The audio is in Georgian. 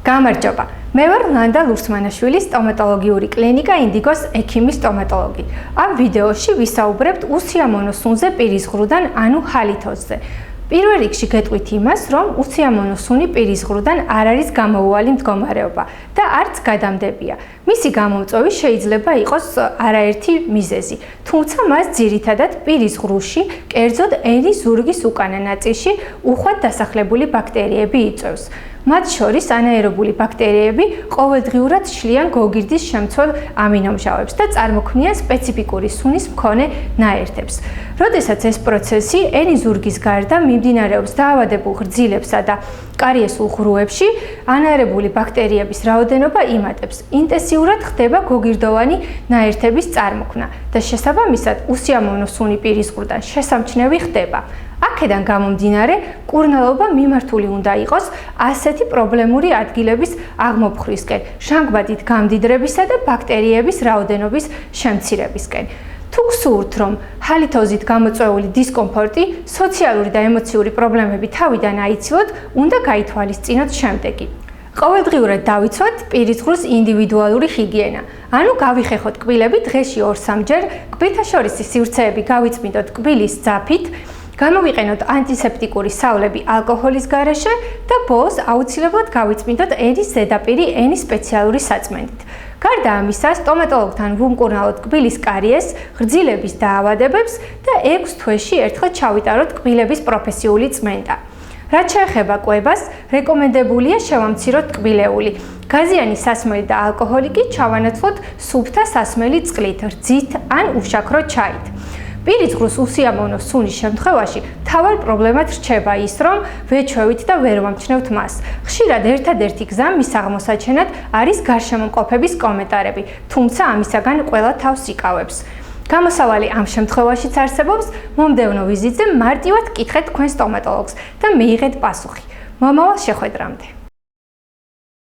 გამარჯობა. მე ვარ ლანდა ლურსმანაშვილი, სტომატოლოგიური კლინიკა ინდიგოს ექიმი სტომატოლოგი. ამ ვიდეოში ვისაუბრებთ უსიამოვნო სუნზე პირის ღრუდან, ანუ ჰალითოზზე. პირველ რიგში გეტყვით იმას, რომ უსიამოვნო სუნი პირის ღრუდან არ არის გამოუვალი მდგომარეობა და არც გადამდებია. მისი გამომწვევი შეიძლება იყოს არაერთი მიზეზი, თუმცა მას ძირითადად პირის ღრუში, კერძოდ ენის ზურგის უკანა ნაწილში უხვად დასახლებული ბაქტერიები იწვევს. მათ შორის ანაერობული ბაქტერიები ყოველდღიურად შლიან გოგირდის შემცველ ამინომჟავებს და წარმოქმნიან სპეციფიკური სუნის მქონე ნაერთებს. როდესაც ეს პროცესი ენის ზურგის გარდა მიმდინარეობს დაავადებულ ღრძილებსა და კარიესულ ღრუებში, ანაერობული ბაქტერიების რაოდენობა იმატებს. ინტენსიურად ხდება გოგირდოვანი ნაერთების წარმოქმნა და შესაბამისად უსიამოვნო სუნი პირის ღრუდან შესამჩნევი ხდება. აქედან გამომდინარე, მკურნალობა მიმართული უნდა იყოს ასეთი პრობლემური ადგილების აღმოფხრისკენ, ჟანგბადით გამდიდრებისა და ბაქტერიების რაოდენობის შემცირებისკენ. თუ გსურთ, რომ ჰალითოზით გამოწვეული დისკომფორტი, სოციალური და ემოციური პრობლემები თავიდან აიცილოთ, უნდა გაითვალისწინოთ შემდეგი. ყოველდღიურად დავიცვათ პირის ღრუს ინდივიდუალური ჰიგიენა. ანუ გავიხეხოთ კბილები დღეში 2-3 ჯერ, კბილთაშორისი სივრცეები გავიწმინდოთ კბილის ძაფით, გამოვიყენოთ ანტისეპტიკური სავლები ალკოჰოლის გარეშე და ბოლოს აუცილებლად გავიწმინდოთ ენის ზედაპირი ენის სპეციალური საწმენდით. გარდა ამისა, სტომატოლოგთან ვუმკურნალოთ კბილის კარიეს, ღრძილების დაავადებებს და 6 თვეში ერთხელ ჩავიტაროთ კბილების პროფესიული წმენდა. რაც შეეხება კვებას, რეკომენდებულია შევამციროთ კბილეული. გაზიანი სასმელი და ალკოჰოლი კი ჩავანაცვლოთ სუფთა სასმელი წყლით, რძით ან უშაქრო ჩაით. პირის ღრუს უსიამოვნო სუნის შემთხვევაში მთავარ პრობლემად რჩება ის, რომ ვეჩვევით და ვერ ვამჩნევთ მას. ხშირად ერთადერთი გზა მის აღმოსაჩენად არის გარშემომყოფების კომენტარები, თუმცა ამისაგან ყველა თავს იკავებს. გამოსავალი ამ შემთხვევაშიც არსებობს, მომდევნო ვიზიტზე მარტივად კითხეთ თქვენ სტომატოლოგს და მიიღეთ პასუხი. მომავალ შეხვედრამდე.